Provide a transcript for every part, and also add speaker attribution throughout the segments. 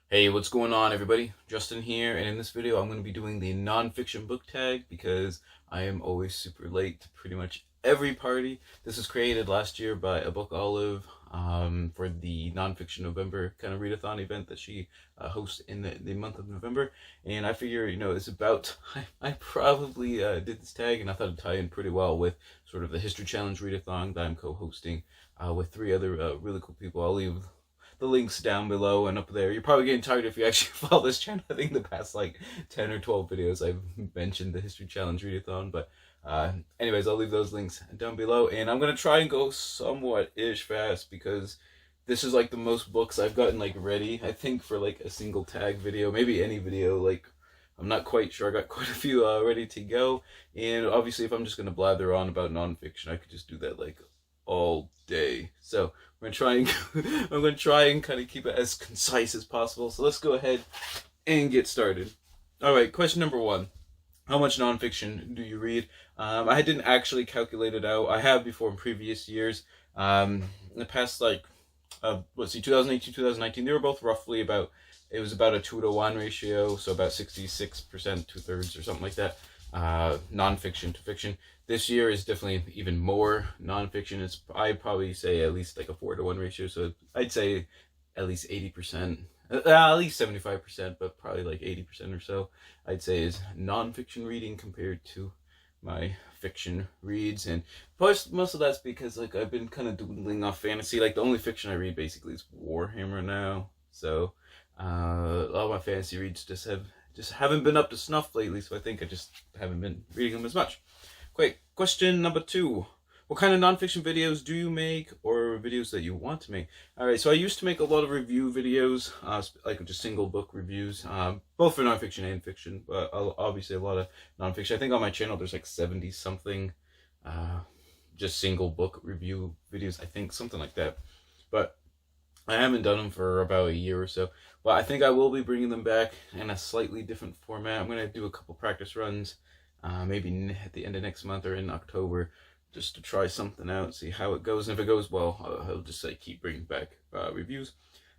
Speaker 1: Hey, what's going on, everybody? Justin here, and in this video I'm going to be doing the nonfiction book tag because I am always super late to pretty much every party. This was created last year by a Book Olive for the Nonfiction November kind of readathon event that she hosts in the month of November. And I figure, it's about, I probably did this tag and I thought it'd tie in pretty well with sort of the History Challenge readathon that I'm co-hosting with three other really cool people. I'll leave the links down below and up there. You're probably getting tired if you actually follow this channel. I think the past like 10 or 12 videos I've mentioned the History Challenge readathon, but anyways, I'll leave those links down below, and I'm gonna try and go somewhat ish fast because this is like the most books I've gotten like ready, I think, for like a single tag video, maybe any video. Like, I'm not quite sure. I got quite a few ready to go, and obviously if I'm just gonna blather on about nonfiction, I could just do that like all day. So I'm gonna try and kind of keep it as concise as possible. So let's go ahead and get started. All right, question number one: how much nonfiction do you read? I didn't actually calculate it out. I have before in previous years. In the past, like, 2018, 2019, they were both roughly about. It was about a 2-to-1 ratio, so about 66%, 2/3, or something like that. Nonfiction to fiction. This year is definitely even more nonfiction. I'd probably say at least like a 4-to-1 ratio. So I'd say at least 80%, at least 75%, but probably like 80% or so, I'd say is nonfiction reading compared to my fiction reads. And plus, most of that's because like I've been kind of dwindling off fantasy. Like the only fiction I read basically is Warhammer now. So a lot of my fantasy reads just haven't been up to snuff lately, so I think I just haven't been reading them as much. Great. Question number two: what kind of nonfiction videos do you make, or videos that you want to make? All right, so I used to make a lot of review videos, like just single book reviews, both for nonfiction and fiction, but obviously a lot of nonfiction. I think on my channel there's like 70 something just single book review videos, I think, something like that. But I haven't done them for about a year or so. But I think I will be bringing them back in a slightly different format. I'm going to do a couple practice runs, maybe at the end of next month or in October, just to try something out, see how it goes. And if it goes well, I'll just like keep bringing back reviews.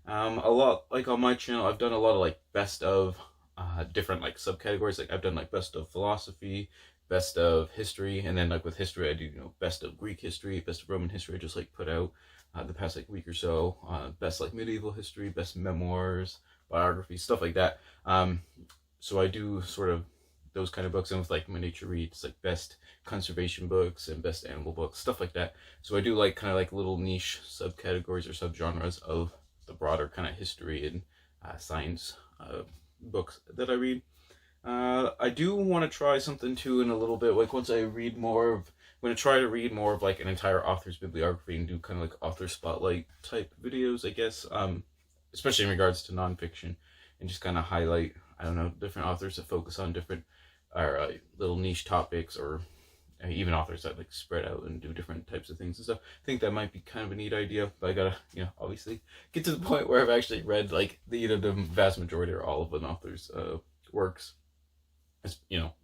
Speaker 1: A lot, like on my channel, I've done a lot of like best of different like subcategories. Like I've done like best of philosophy, best of history, and then like with history I do best of Greek history, best of Roman history. I just like put out the past like week or so, best like medieval history, best memoirs, biographies, stuff like that. So I do sort of those kind of books, and with like my nature reads, like best conservation books and best animal books, stuff like that. So I do like kind of like little niche subcategories or subgenres of the broader kind of history and science books that I read. I do want to try something too in a little bit, like once I read more of, I'm going to try to read more of like an entire author's bibliography and do kind of like author spotlight type videos, I guess, especially in regards to nonfiction, and just kind of highlight, I don't know, different authors that focus on different or little niche topics, or even authors that like spread out and do different types of things and stuff. I think that might be kind of a neat idea, but I gotta, obviously get to the point where I've actually read like either the vast majority or all of an author's works.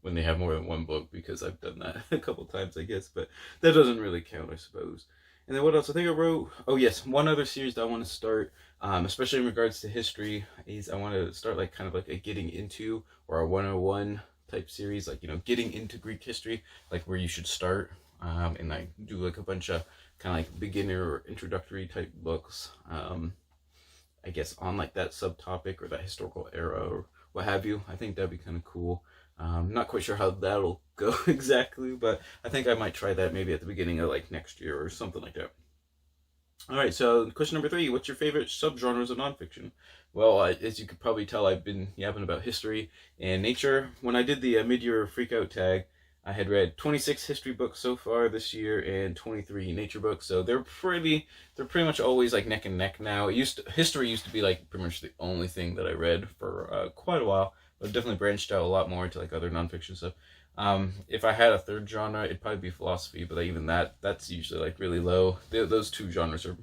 Speaker 1: When they have more than one book, because I've done that a couple times, I guess, but that doesn't really count, I suppose. And then what else? I think I wrote, oh yes, one other series that I want to start, especially in regards to history, is I want to start like kind of like a getting into, or a 101 type series, like, getting into Greek history, like where you should start, and I do like a bunch of kind of like beginner or introductory type books, I guess on like that subtopic or that historical era or what have you. I think that'd be kind of cool. Not quite sure how that'll go exactly, but I think I might try that maybe at the beginning of like next year or something like that. All right, so question number three: what's your favorite subgenres of nonfiction? Well, as you could probably tell, I've been yapping about history and nature. When I did the mid-year freakout tag, I had read 26 history books so far this year and 23 nature books. So they're pretty much always like neck and neck now. History used to be like pretty much the only thing that I read for quite a while. I've definitely branched out a lot more into like other nonfiction stuff. If I had a third genre, it'd probably be philosophy, but even that's usually like really low. Those two genres are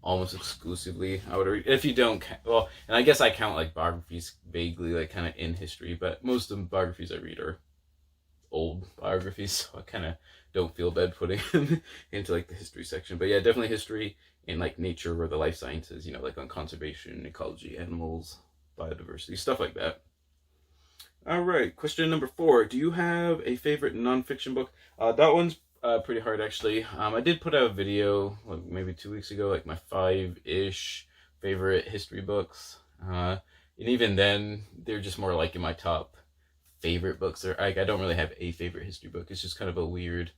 Speaker 1: almost exclusively, I would read. If you don't, well, and I guess I count like biographies vaguely, like kind of in history, but most of the biographies I read are old biographies, so I kind of don't feel bad putting them into like the history section. But yeah, definitely history and like nature or the life sciences, like on conservation, ecology, animals, biodiversity, stuff like that. All right, question number 4. Do you have a favorite nonfiction book? That one's pretty hard, actually. I did put out a video like maybe 2 weeks ago, like my 5-ish favorite history books. And even then, they're just more like in my top favorite books. I don't really have a favorite history book. It's just kind of a weird.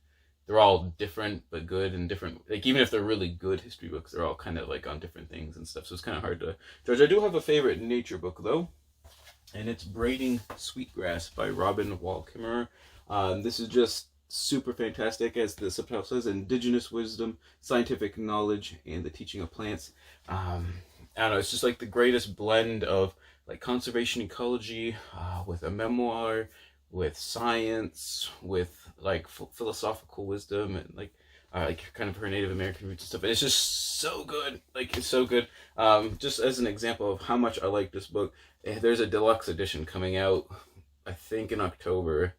Speaker 1: They're all different but good and different. Like even if they're really good history books, they're all kind of like on different things and stuff. So it's kind of hard to judge. I do have a favorite nature book though, and it's Braiding Sweetgrass by Robin Wall Kimmerer. This is just super fantastic, as the subtitle says: indigenous wisdom, scientific knowledge, and the teaching of plants. I don't know. It's just like the greatest blend of like conservation ecology with a memoir, with science, with like philosophical wisdom, and like kind of her Native American roots and stuff. And it's just so good. Like it's so good. Just as an example of how much I like this book, there's a deluxe edition coming out, I think in October,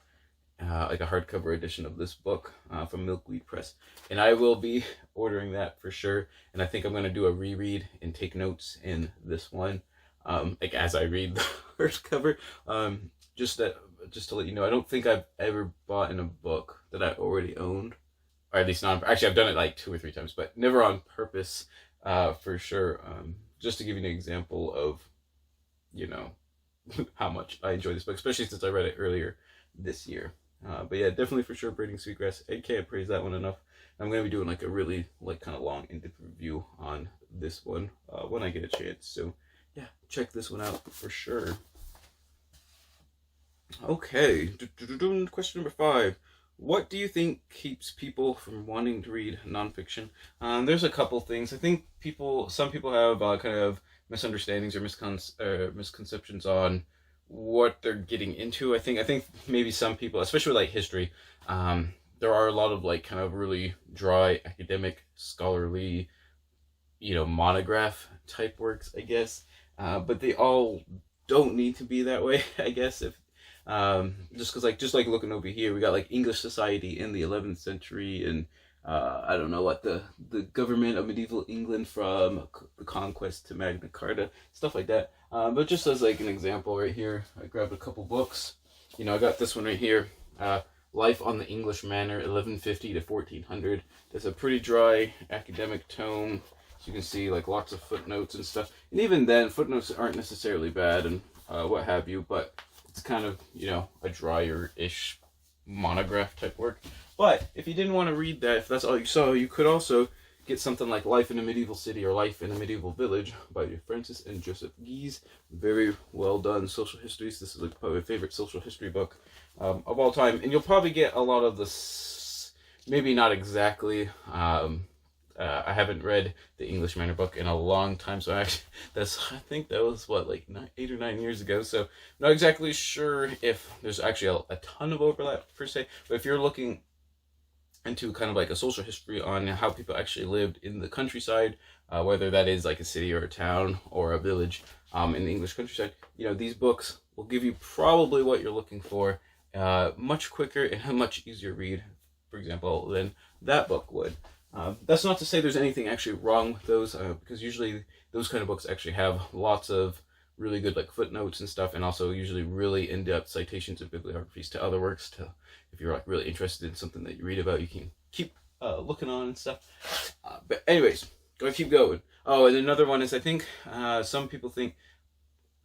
Speaker 1: like a hardcover edition of this book from Milkweed Press, and I will be ordering that for sure. And I think I'm going to do a reread and take notes in this one, like as I read the hardcover. Just to let you know, I don't think I've ever bought in a book that I already owned, or at least not. Actually, I've done it like 2 or 3 times, but never on purpose, for sure. Just to give you an example of, you know, how much I enjoy this book, especially since I read it earlier this year. But yeah, definitely for sure, Braiding Sweetgrass. I can't praise that one enough. I'm going to be doing like a really like kind of long in-depth review on this one when I get a chance. So yeah, check this one out for sure. Okay, question number 5. What do you think keeps people from wanting to read nonfiction? There's a couple things. I think some people have kind of misunderstandings or misconceptions on what they're getting into. I think maybe some people, especially with like history, there are a lot of like kind of really dry academic scholarly, you know, monograph type works, I guess. But they all don't need to be that way, I guess. If just like looking over here, we got like English society in the 11th century, and I don't know what the government of medieval England from the conquest to Magna Carta, stuff like that. But just as like an example right here, I grabbed a couple books. You know, I got this one right here, Life on the English Manor, 1150 to 1400. It's a pretty dry academic tome. So you can see like lots of footnotes and stuff. And even then, footnotes aren't necessarily bad and what have you, but it's kind of, you know, a drier-ish monograph type work. But if you didn't want to read that, if that's all you saw, you could also get something like Life in a Medieval City or Life in a Medieval Village by Francis and Joseph Guise. Very well done social histories. This is like probably my favorite social history book of all time. And you'll probably get a lot of this, maybe not exactly. I haven't read the English Manor book in a long time, so I think that was what, like 8 or 9 years ago. So not exactly sure if there's actually a ton of overlap per se. But if you're looking into kind of like a social history on how people actually lived in the countryside, whether that is like a city or a town or a village in the English countryside, you know, these books will give you probably what you're looking for, much quicker and a much easier read, for example, than that book would. That's not to say there's anything actually wrong with those, because usually those kind of books actually have lots of really good like footnotes and stuff, and also usually really in-depth citations of bibliographies to other works. To if you're like really interested in something that you read about, you can keep looking on and stuff. But anyways, gotta keep going. Oh, and another one is, I think some people think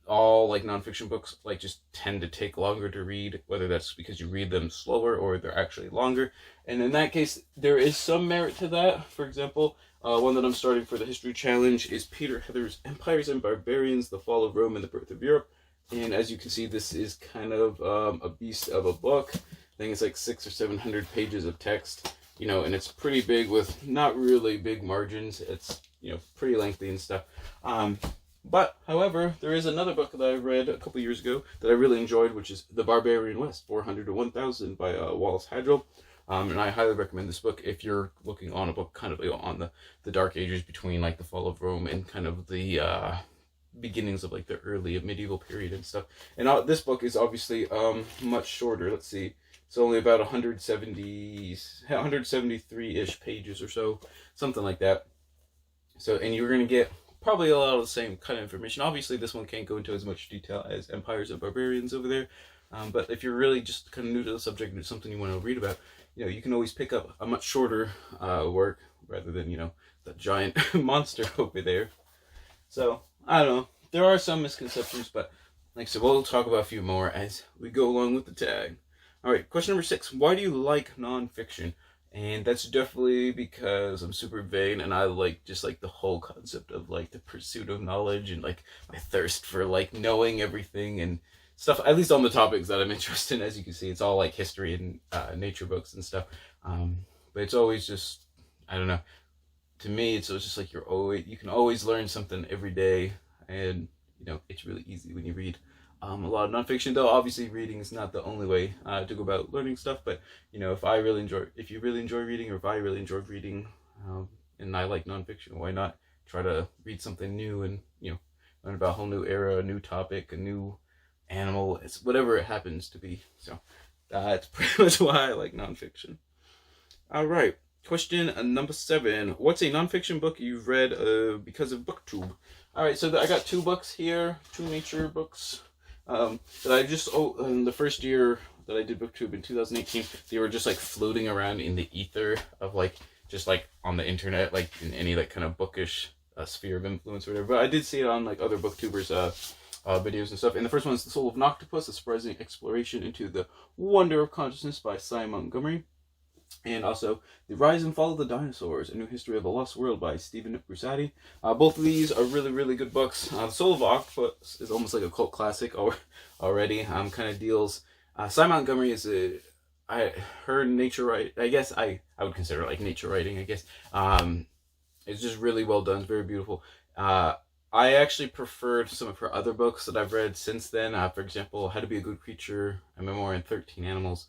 Speaker 1: all like nonfiction books like just tend to take longer to read, whether that's because you read them slower or they're actually longer. And in that case, there is some merit to that. For example, one that I'm starting for the History Challenge is Peter Heather's Empires and Barbarians, The Fall of Rome and the Birth of Europe. And as you can see, this is kind of a beast of a book. I think it's like 600 or 700 pages of text, you know, and it's pretty big with not really big margins. It's, you know, pretty lengthy and stuff. But, however, there is another book that I read a couple years ago that I really enjoyed, which is The Barbarian West, 400 to 1000 by Wallace Hadrill. And I highly recommend this book if you're looking on a book kind of on the Dark Ages between like the fall of Rome and kind of the beginnings of like the early medieval period and stuff. And this book is obviously much shorter. Let's see. It's only about 173-ish pages or so, something like that. So, and you're going to get probably a lot of the same kind of information. Obviously, this one can't go into as much detail as Empires and Barbarians over there. But if you're really just kind of new to the subject and it's something you want to read about, you can always pick up a much shorter work rather than, the giant monster over there. So, I don't know. There are some misconceptions, but like I said, we'll talk about a few more as we go along with the tag. Alright, question number 6. Why do you like nonfiction? And that's definitely because I'm super vain and I just the whole concept of the pursuit of knowledge and my thirst for knowing everything and stuff, at least on the topics that I'm interested in. As you can see, it's all history and nature books and stuff. But it's always just, I don't know, to me it's just you can always learn something every day, and it's really easy when you read a lot of nonfiction. Though obviously reading is not the only way to go about learning stuff, but if you really enjoy reading, or if I really enjoy reading, and I like nonfiction, why not try to read something new and learn about a whole new era, a new topic, a new animal, it's whatever it happens to be. So that's pretty much why I like nonfiction. All right, question number 7. What's a nonfiction book you've read because of BookTube? All right, so I got 2 books here, 2 nature books. That I just, in the first year that I did BookTube in 2018, they were just floating around in the ether of just on the internet, in any kind of bookish sphere of influence or whatever. But I did see it on other booktubers videos and stuff. And the first one is The Soul of an Octopus, a surprising exploration into the wonder of consciousness by Cy Montgomery. And also The Rise and Fall of the Dinosaurs, A New History of the Lost World by Stephen Brusatte. Both of these are really, really good books. The Soul of an Octopus is almost like a cult classic already. Kind of deals... Cy Montgomery is her nature writing, I guess I would consider it nature writing, I guess. It's just really well done. It's very beautiful. I actually preferred some of her other books that I've read since then. For example, How to Be a Good Creature, A Memoir in 13 Animals.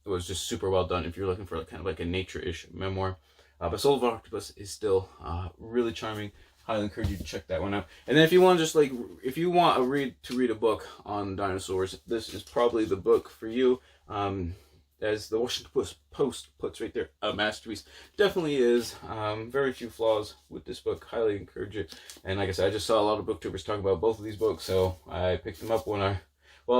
Speaker 1: It was just super well done if you're looking for kind of a nature-ish memoir. But Soul of an Octopus is still really charming. Highly encourage you to check that one out. And then if you want if you want to read a book on dinosaurs, this is probably the book for you. As the Washington Post puts right there, a masterpiece. Definitely is. Very few flaws with this book. Highly encourage it. And like I said, I just saw a lot of booktubers talking about both of these books, so I picked them up when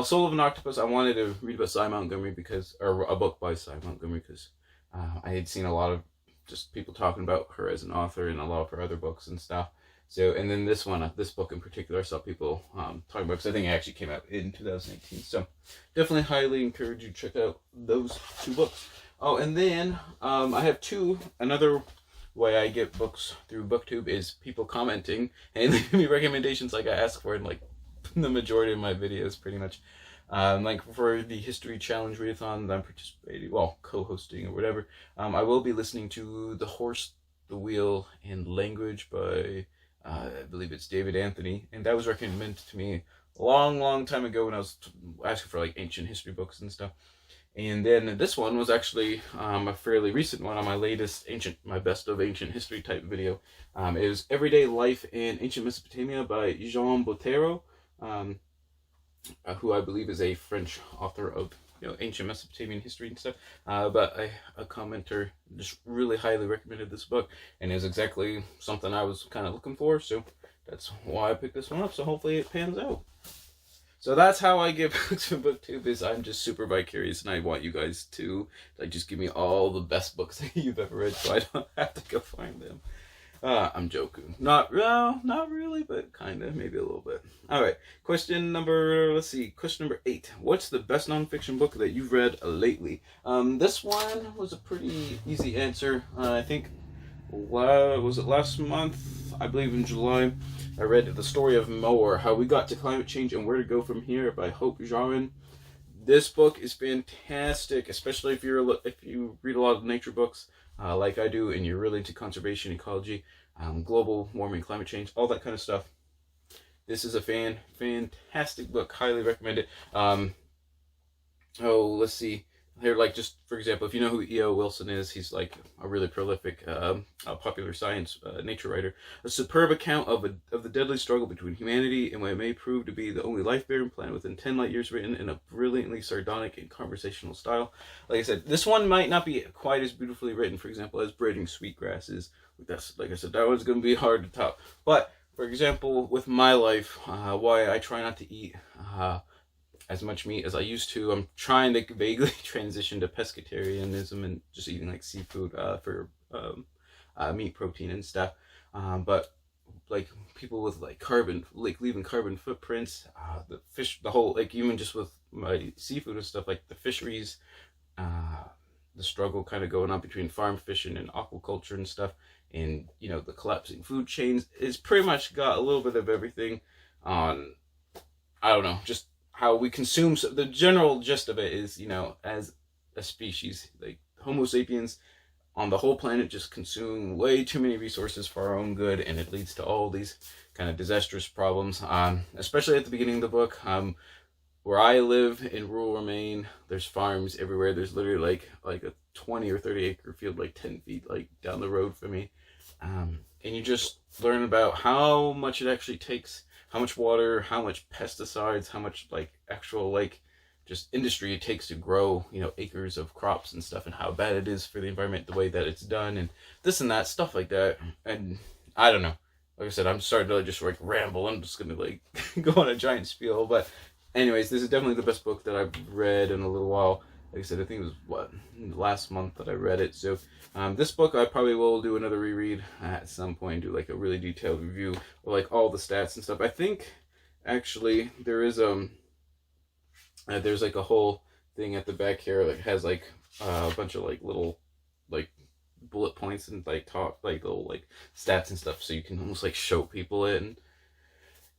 Speaker 1: Soul of an Octopus, I wanted to read about Cy Montgomery or a book by Cy Montgomery, because I had seen a lot of just people talking about her as an author and a lot of her other books and stuff. So, and then this book in particular, I saw people talking about, because I think it actually came out in 2018. So, definitely highly encourage you to check out those 2 books. Oh, and then I have another way I get books through BookTube is people commenting and leaving me recommendations like I ask for in the majority of my videos, pretty much. For the History Challenge Readathon that I'm participating, co-hosting or whatever, I will be listening to The Horse, the Wheel, and Language by, I believe it's David Anthony, and that was recommended to me a long, long time ago when I was asking for ancient history books and stuff. And then this one was actually a fairly recent one on my latest my best of ancient history type video. It was Everyday Life in Ancient Mesopotamia by Jean Bottero, who I believe is a French author of ancient Mesopotamian history and stuff. But a commenter just really highly recommended this book, and is exactly something I was kind of looking for. So that's why I picked this one up. So hopefully it pans out. So that's how I get books from BookTube, is I'm just super vicarious, and I want you guys to just give me all the best books that you've ever read, so I don't have to go find them. I'm joking. Not really, but kind of, maybe a little bit. Alright, question number 8. What's the best nonfiction book that you've read lately? This one was a pretty easy answer. I think, was it last month? I believe in July. I read The Story of Mower, How We Got to Climate Change and Where to Go From Here by Hope Jarin. This book is fantastic, especially if you read a lot of nature books, like I do, and you're really into conservation, ecology, global warming, climate change, all that kind of stuff. This is a fantastic book. Highly recommend it. Let's see. Here, like, just for example, if you know who E.O. Wilson is, he's like a really prolific, popular science nature writer. A superb account of the deadly struggle between humanity and what may prove to be the only life-bearing planet within 10 light years, written in a brilliantly sardonic and conversational style. Like I said, this one might not be quite as beautifully written, for example, as Braiding Sweetgrass is. That's, like I said, that one's going to be hard to top. But for example, with my life, why I try not to eat as much meat as I used to. I'm trying to vaguely transition to pescatarianism and just eating like seafood for meat protein and stuff. But like people with like leaving carbon footprints, the fish, the whole, like even just with my seafood and stuff, like the fisheries, the struggle kind of going on between farm fishing and aquaculture and stuff, and you know, the collapsing food chains. It's pretty much got a little bit of everything on, I don't know, just how we consume. So the general gist of it is, you know, as a species, like Homo sapiens on the whole planet just consume way too many resources for our own good, and it leads to all these kind of disastrous problems. Especially at the beginning of the book, where I live in rural Maine, there's farms everywhere. There's literally like a 20 or 30 acre field, like 10 feet like down the road from me, and you just learn about how much it actually takes, how much water, how much pesticides, how much like actual like just industry it takes to grow, you know, acres of crops and stuff, and how bad it is for the environment the way that it's done, and this and that stuff like that. And I don't know, like I said, I'm starting to just like ramble. I'm just gonna like go on a giant spiel, but anyways, this is definitely the best book that I've read in a little while. Like I said, I think it was last month that I read it. So this book I probably will do another reread at some point, do like a really detailed review of like all the stats and stuff. I think actually there is there's like a whole thing at the back here that has like a bunch of like little like bullet points and like talk like little like stats and stuff, so you can almost like show people it, and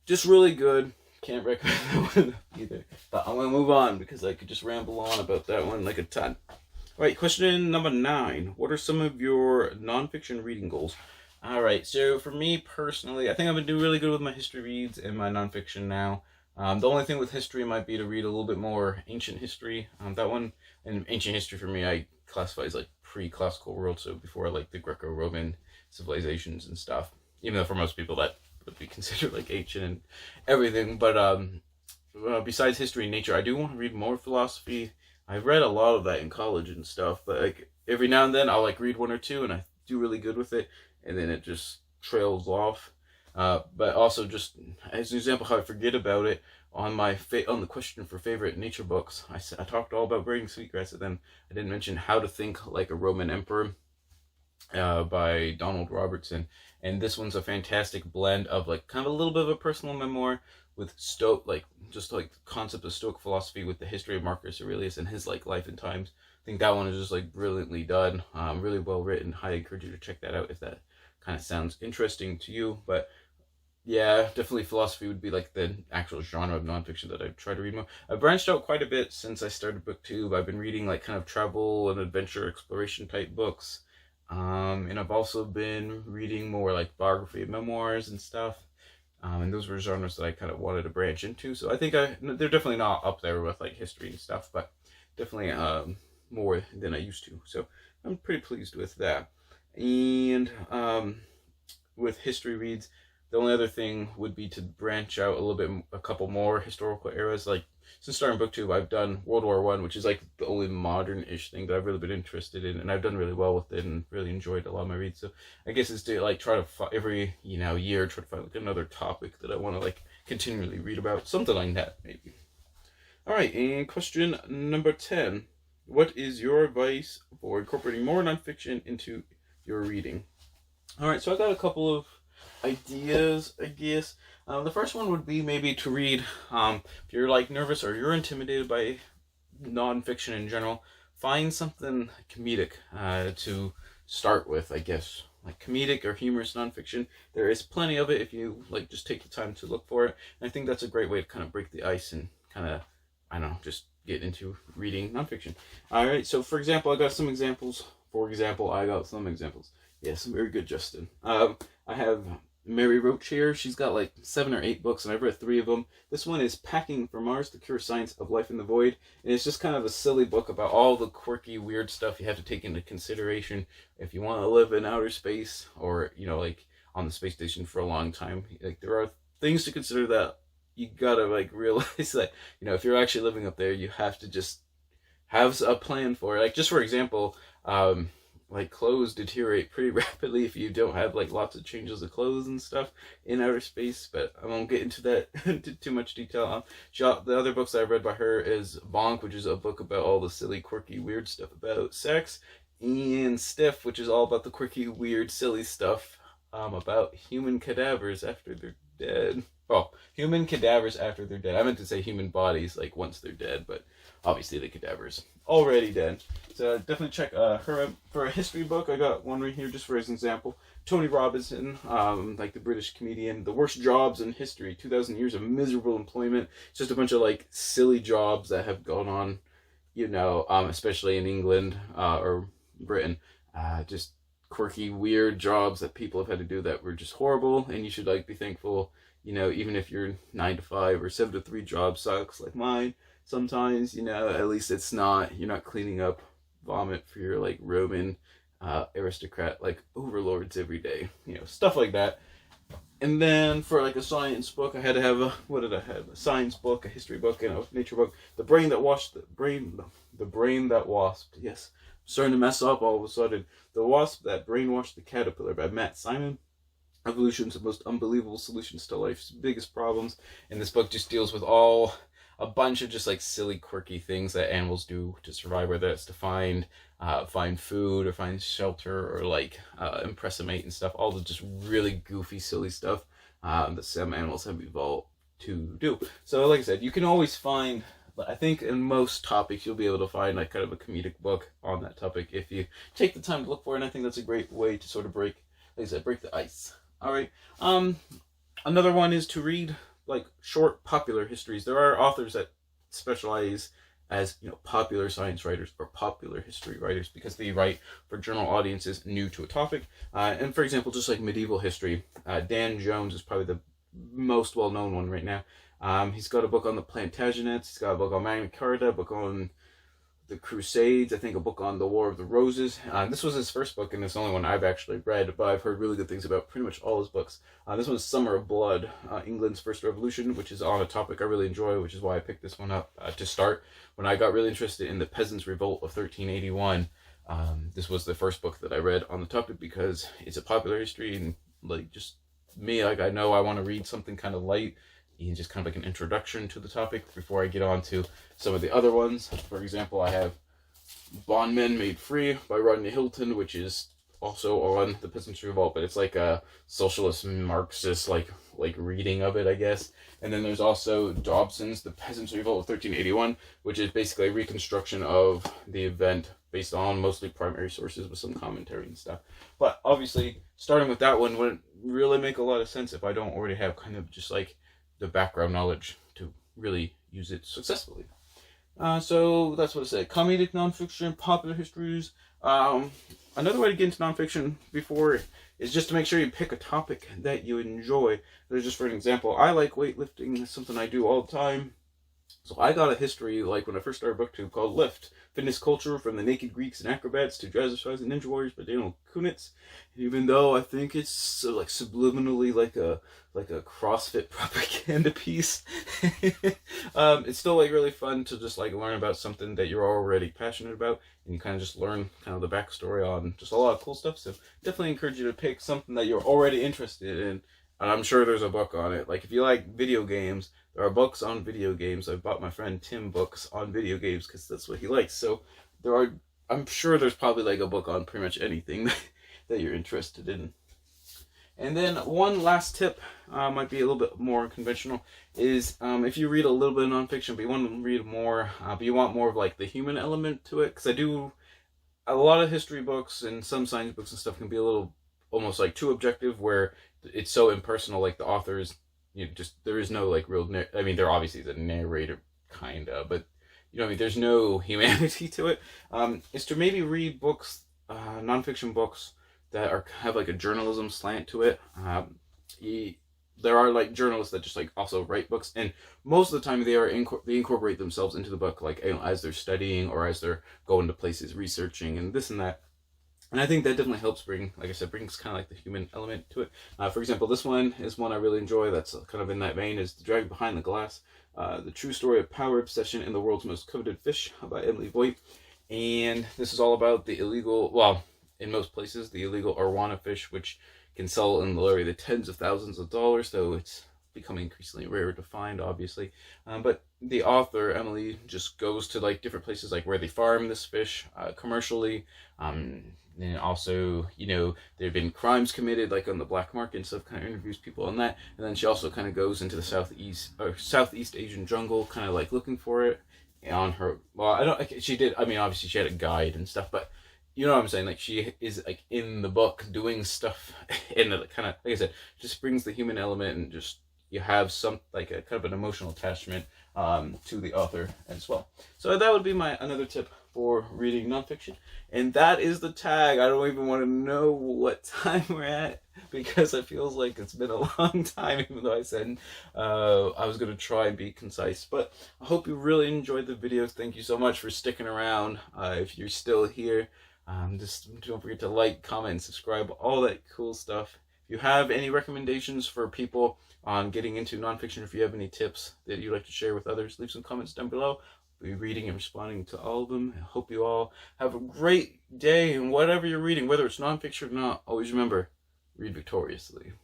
Speaker 1: just really good. Can't recommend that one either. But I'm gonna move on because I could just ramble on about that one like a ton. Alright, question number 9. What are some of your nonfiction reading goals? Alright, so for me personally, I think I've been doing really good with my history reads and my nonfiction now. The only thing with history might be to read a little bit more ancient history. That one, and ancient history for me, I classify as like pre-classical world, so before like the Greco-Roman civilizations and stuff. Even though for most people that would be considered like ancient and everything. But besides history and nature, I do want to read more philosophy. I've read a lot of that in college and stuff, but like every now and then I'll like read one or two and I do really good with it, and then it just trails off. But also, just as an example how I forget about it, on my on the question for favorite nature books, I talked all about Braiding Sweetgrass, and then I didn't mention How to Think Like a Roman Emperor by Donald Robertson. And this one's a fantastic blend of like kind of a little bit of a personal memoir with just like the concept of Stoic philosophy with the history of Marcus Aurelius and his like life and times. I think that one is just like brilliantly done, really well written. Highly encourage you to check that out if that kind of sounds interesting to you. But yeah, definitely philosophy would be like the actual genre of nonfiction that I try to read more. I've branched out quite a bit since I started BookTube. I've been reading like kind of travel and adventure exploration type books. And I've also been reading more like biography and memoirs and stuff. And those were genres that I kind of wanted to branch into. So I think they're definitely not up there with like history and stuff, but definitely more than I used to. So I'm pretty pleased with that. And with history reads, the only other thing would be to branch out a little bit, a couple more historical eras. Like since starting BookTube, I've done World War One, which is like the only modern-ish thing that I've really been interested in, and I've done really well with it and really enjoyed a lot of my reads. So I guess it's to like try to every year try to find like another topic that I want to like continually read about, something like that maybe. All right, and question number 10: what is your advice for incorporating more nonfiction into your reading? All right, so I got a couple of ideas, I guess. The first one would be maybe to read, if you're like nervous or you're intimidated by nonfiction in general, find something comedic to start with, I guess. Like comedic or humorous nonfiction. There is plenty of it if you like just take the time to look for it. And I think that's a great way to kind of break the ice and kind of, I don't know, just get into reading nonfiction. All right, so for example, I got some examples. Yes, very good, Justin. I have Mary Roach here. She's got like 7 or 8 books, and I've read 3 of them. This one is Packing for Mars, The Cure Science of Life in the Void. And it's just kind of a silly book about all the quirky, weird stuff you have to take into consideration if you want to live in outer space, or, you know, like on the space station for a long time. Like, there are things to consider that you gotta like realize that, you know, if you're actually living up there, you have to just have a plan for it. Like, just for example, like clothes deteriorate pretty rapidly if you don't have like lots of changes of clothes and stuff in outer space, but I won't get into that into too much detail. The other books I've read by her is Bonk, which is a book about all the silly, quirky, weird stuff about sex, and Stiff, which is all about the quirky, weird, silly stuff about human cadavers after they're dead. Oh, human cadavers after they're dead. I meant to say human bodies, like once they're dead, but obviously the cadavers already dead. So definitely check her out. For a history book, I got one right here just for as an example. Tony Robinson, like the British comedian, The Worst Jobs in History, 2,000 Years of Miserable Employment. It's just a bunch of like silly jobs that have gone on, you know, especially in England or Britain. Just quirky, weird jobs that people have had to do that were just horrible, and you should like be thankful, you know, even if your 9 to 5 or 7 to 3 job sucks like mine sometimes, you know, at least it's not, you're not cleaning up vomit for your like Roman aristocrat like overlords every day, you know, stuff like that. And then for like a science book, I had to have a, what did I have? A science book, a history book, and a nature book. The Brain That Wasped. Yes, I'm starting to mess up all of a sudden. The Wasp That Brainwashed the Caterpillar by Matt Simon. Evolution's the most unbelievable solutions to life's biggest problems. And this book just deals with a bunch of just like silly, quirky things that animals do to survive, whether it's to find food or find shelter or like impress a mate and stuff. All the just really goofy, silly stuff that some animals have evolved to do. So like I said, you can always find, I think in most topics you'll be able to find like kind of a comedic book on that topic if you take the time to look for it. And I think that's a great way to sort of break the ice. All right. Another one is to read like short popular histories. There are authors that specialize as, you know, popular science writers or popular history writers because they write for general audiences new to a topic. And for example, just like medieval history, Dan Jones is probably the most well-known one right now. He's got a book on the Plantagenets. He's got a book on Magna Carta, a book on the Crusades, I think a book on the War of the Roses. This was his first book, and it's the only one I've actually read, but I've heard really good things about pretty much all his books. This one's Summer of Blood, England's First Revolution, which is on a topic I really enjoy, which is why I picked this one up to start. When I got really interested in the Peasants' Revolt of 1381, this was the first book that I read on the topic because it's a popular history, and like just me, like I know I want to read something kind of light, and just kind of like an introduction to the topic before I get on to some of the other ones. For example, I have Bondmen Made Free by Rodney Hilton, which is also on the Peasants' Revolt, but it's like a socialist Marxist like reading of it, I guess. And then there's also Dobson's The Peasants' Revolt of 1381, which is basically a reconstruction of the event based on mostly primary sources with some commentary and stuff. But obviously, starting with that one wouldn't really make a lot of sense if I don't already have kind of just like the background knowledge to really use it successfully. So that's what I said. Comedic nonfiction, popular histories. Another way to get into nonfiction before is just to make sure you pick a topic that you enjoy. There's just for an example, I like weightlifting. It's something I do all the time. So I got a history, like when I first started BookTube, called Lift. Fitness culture from the naked Greeks and acrobats to jazzercise and ninja warriors by Daniel Kunitz. And even though I think it's so like subliminally like a CrossFit propaganda piece, it's still like really fun to just like learn about something that you're already passionate about, and you kind of just learn kind of the backstory on just a lot of cool stuff. So definitely encourage you to pick something that you're already interested in. And I'm sure there's a book on it. Like if you like video games, there are books on video games. I bought my friend Tim books on video games because that's what he likes. So I'm sure there's probably like a book on pretty much anything that you're interested in. And then one last tip, might be a little bit more conventional, is if you read a little bit of nonfiction, but you want to read more, but you want more of like the human element to it, because a lot of history books and some science books and stuff can be a little almost like too objective, where it's so impersonal, like the authors, there is no like real, I mean, there obviously is a narrator kind of, but you know what I mean, there's no humanity to it. Is to maybe read books, nonfiction books that have like a journalism slant to it. there are like journalists that just like also write books, and most of the time they incorporate themselves into the book, like, you know, as they're studying or as they're going to places researching and this and that. And I think that definitely helps bring, like I said, brings kind of like the human element to it. For example, this one is one I really enjoy that's kind of in that vein, is The Dragon Behind the Glass, The True Story of Power, Obsession, and the World's Most Coveted Fish by Emily Voigt. And this is all about the illegal, well, in most places, the illegal arowana fish, which can sell in the area the tens of thousands of dollars, though it's becoming increasingly rarer to find, obviously. But the author, Emily, just goes to like different places, like where they farm this fish commercially. And also, you know, there have been crimes committed like on the black market and stuff, kind of interviews people on that. And then she also kind of goes into the Southeast Asian jungle, kind of like looking for it on her, well, I mean, obviously she had a guide and stuff, but you know what I'm saying, like she is like in the book doing stuff, and it kind of, like I said, just brings the human element, and just you have some like a kind of an emotional attachment to the author as well. So that would be my another tip for reading nonfiction. And that is the tag. I don't even want to know what time we're at, because it feels like it's been a long time, even though I said I was going to try and be concise. But I hope you really enjoyed the video. Thank you so much for sticking around. If you're still here, just don't forget to like, comment, and subscribe, all that cool stuff. If you have any recommendations for people on getting into nonfiction, if you have any tips that you'd like to share with others, leave some comments down below. I'll be reading and responding to all of them. I hope you all have a great day, and whatever you're reading, whether it's nonfiction or not, always remember, read victoriously.